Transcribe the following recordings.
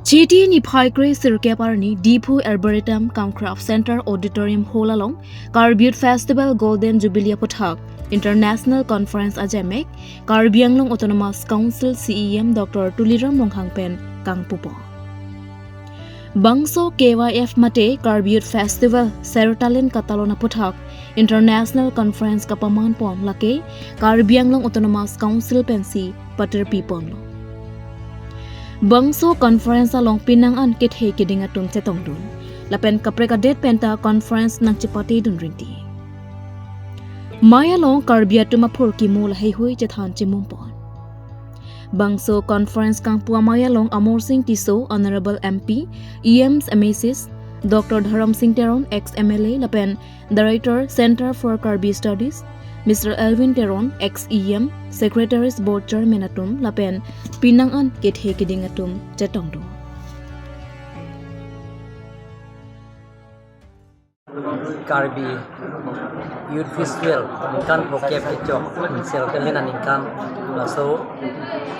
Chiti ni Phaikrei Sirkeparni Deepu Arboretum Craft Center Auditorium Hall along Karbi Festival Golden Jubilee aphuthak International Conference Ajemek Karbi Anglong Autonomous Council CEM Dr. Tuliram Longhangpen Kangpupo Bangso KYF Mate Karbi Festival Serotalen Katalon aphuthak International Conference kapaman pon lake Karbi Anglong Autonomous Council pensi Paterpi pon Bangso conference along pinangan kit he kiding atun chetong dun. Lapen kaprekadet penta conference nang chipati dun rinti. Maya long Karbi atuma phur ki mul hei hui chethan chimumpon. Bangso conference kang pua Maya long Amor Singh Tiso Honorable MP EMs Amasis Dr. Dharam Singh Teron ex-MLA lapen Director Center for Karbi Studies Mr. Elvin Teron, ex-EM, Secretaries Board Chairman atum, lapen pinangan kithe kiding atum, chetongdo. Karbi Youth Festival, ningkan bokep kecok, serotelen ningkan laso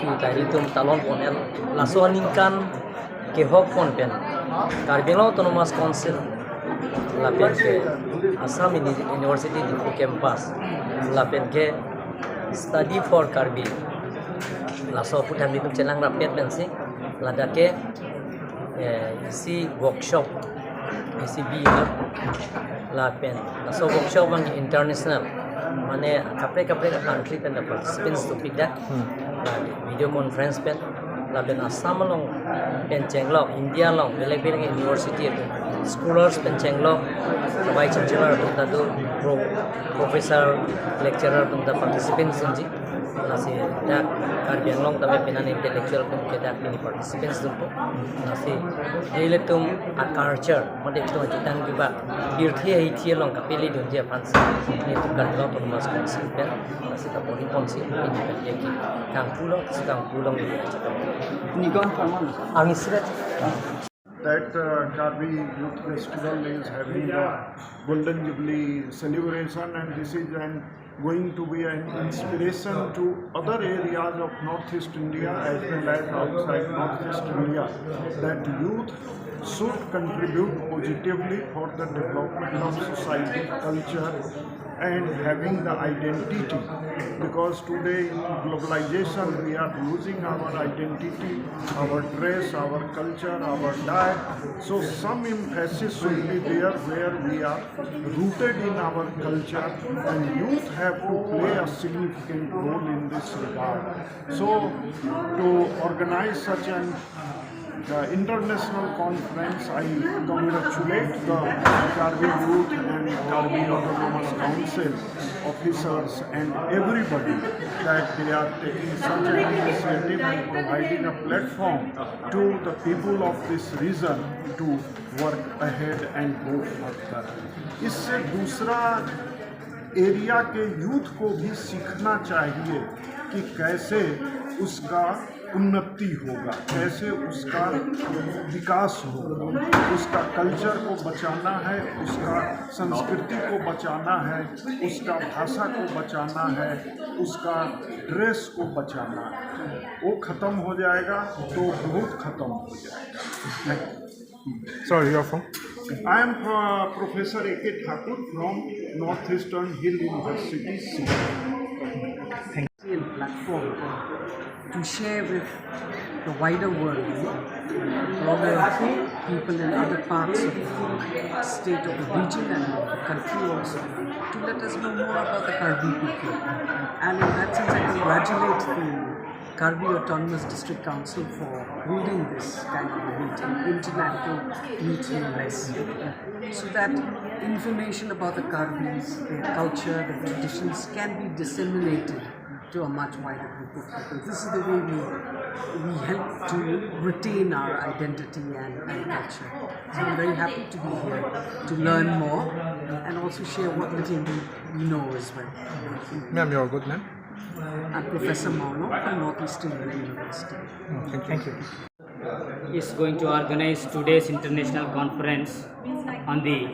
kita hitung talon ponel, laso ningkan kehok ponpen, Karbi Autonomous Council. Lapen ke Assam University di campus lapen ke study for Karbi laso putam di celang rapet bensi lada ke isi workshop isi biar lapen laso workshop bang international mane kapre country pen participants to pick that video conference pen lapen Assam long pen chenglok India long belek university scholars pen chenglok vice chancellor tadu professor lecturer tunda participants unji nasi da Karbi Anglong tabe penan intellectual pen kedak pini participants dumpo nasi relatum at culture mode to jitan giba birthi ai thi long kapeli dunje fans ni tu Karbi Autonomous Council pen nasi ta poli ponsi ini pen ki kang pulong ni ni gon farman ami sirat that Karbi Youth Festival is having a Golden Jubilee celebration, and this is going to be an inspiration to other areas of Northeast India as well as outside Northeast India, that youth should contribute positively for the development of society, culture and having the identity, because today in globalization we are losing our identity, our dress, our culture, our diet. So some emphasis should be there where we are rooted in our culture, and youth have to play a significant role in this regard. So to organize such an international conference, I congratulate the Karbi Youth and Karbi Autonomous Council officers and everybody that they are taking such an initiative and providing a platform to the people of this region to work ahead and go further. इससे दूसरा area के youth को भी सीखना चाहिए कि कैसे उसका उन्नति होगा, कैसे उसका विकास होगा, उसका कल्चर को बचाना है, उसका संस्कृति को बचाना है, उसका भाषा को बचाना है, उसका ड्रेस को बचाना है। वो ख़त्म हो जाएगा तो बहुत ख़त्म हो जाएगा। Sorry, you're from? I am Professor A.K. Thakur from Northeastern Hill University, Singapore. Platform to share with the wider world, probably people in other parts of the state, of the region and of the country also, to let us know more about the Karbi people. And in that sense, I congratulate the Karbi Autonomous District Council for holding this kind of a meeting, international meeting less, so that information about the Karbis, their culture, their traditions can be disseminated to a much wider group of people. This is the way we help to retain our identity and culture. So I'm very happy to be here to learn more and also share what little we know as well. Ma'am, you're a good man. I'm Professor Mauno from Northeastern University. Thank you. Is going to organize today's international conference on the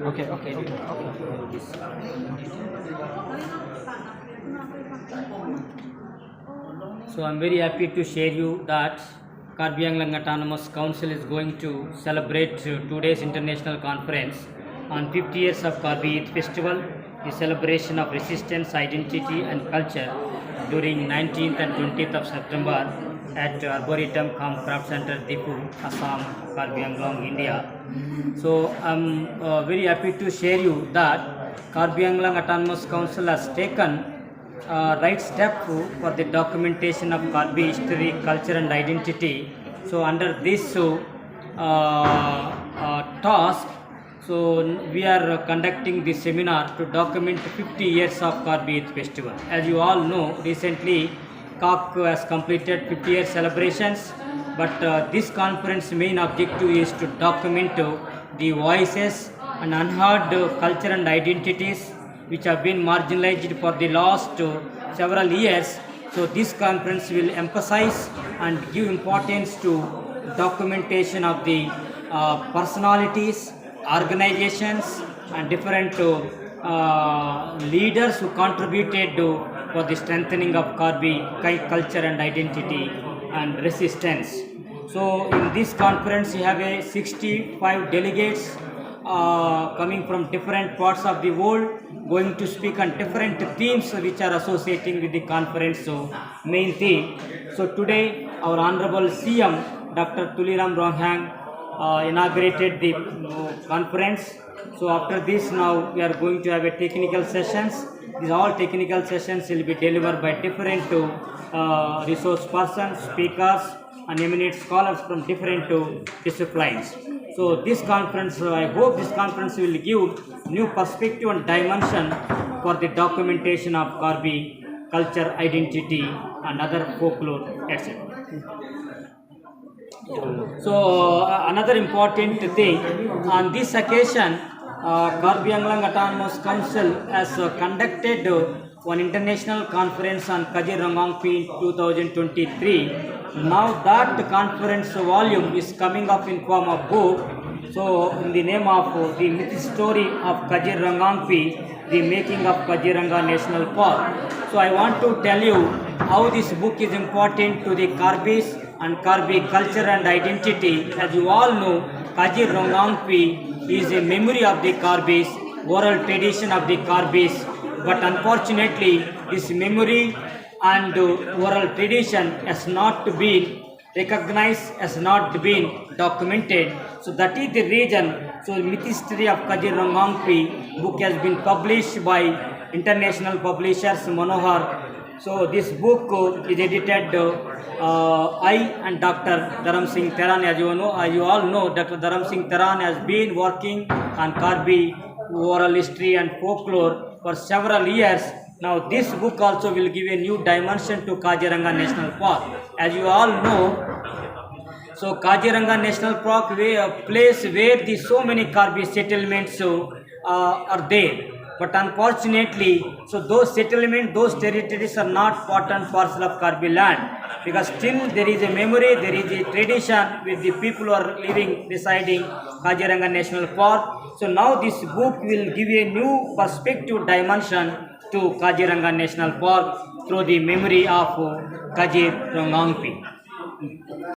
Okay. So I'm very happy to share you that Karbi Anglong Autonomous Council is going to celebrate 2 days international conference on 50 years of Karbi Youth Festival, the celebration of resistance, identity and culture during 19th and 20th of September at Arboretum Craft Center, Dipu, Assam, Karbi Anglong, India. So I'm very happy to share you that Karbi Anglong Autonomous Council has taken right step for the documentation of Karbi history, culture and identity. So under this task, so we are conducting this seminar to document 50 years of Karbi Youth Festival. As you all know, recently KAK has completed 50 year celebrations, but this conference main objective is to document the voices and unheard culture and identities which have been marginalized for the last several years. So this conference will emphasize and give importance to documentation of the personalities, organizations and different leaders who contributed for the strengthening of Karbi culture and identity and resistance. So in this conference you have 65 delegates coming from different parts of the world, going to speak on different themes which are associating with the conference main theme. So today our Honorable CM Dr. Tuliram Ronghang inaugurated the conference. So after this now we are going to have a technical sessions. These all technical sessions will be delivered by different resource persons, speakers and eminent scholars from different disciplines. So this conference, I hope this conference will give new perspective and dimension for the documentation of Karbi culture, identity and other folklore, etc. So another important thing, on this occasion, Karbi Anglong Autonomous Council has conducted one international conference on Kajirangangpi in 2023. Now that conference volume is coming up in form of book. So in the name of the myth story of Kajirangangpi, the making of Kaziranga National Park. So I want to tell you how this book is important to the Karbis and Karbi culture and identity. As you all know, Kazirangangpi is a memory of the Karbis, oral tradition of the Karbis. But unfortunately, this memory and oral tradition has not been recognized, has not been documented. So that is the reason. So myth history of Kazirangangpi book has been published by international publishers Manohar. So this book is edited I and Dr. Dharam Singh Teran. As you all know, Dr. Dharam Singh Teran has been working on Karbi oral history and folklore for several years. Now this book also will give a new dimension to Kaziranga National Park. As you all know, so Kaziranga National Park a place where so many Karbi settlements are there. But unfortunately, so those settlements, those territories are not part and parcel of Karbi land, because still there is a memory, there is a tradition with the people who are living, residing Kaziranga National Park. So now this book will give a new perspective dimension to Kaziranga National Park through the memory of Kazirangangpi.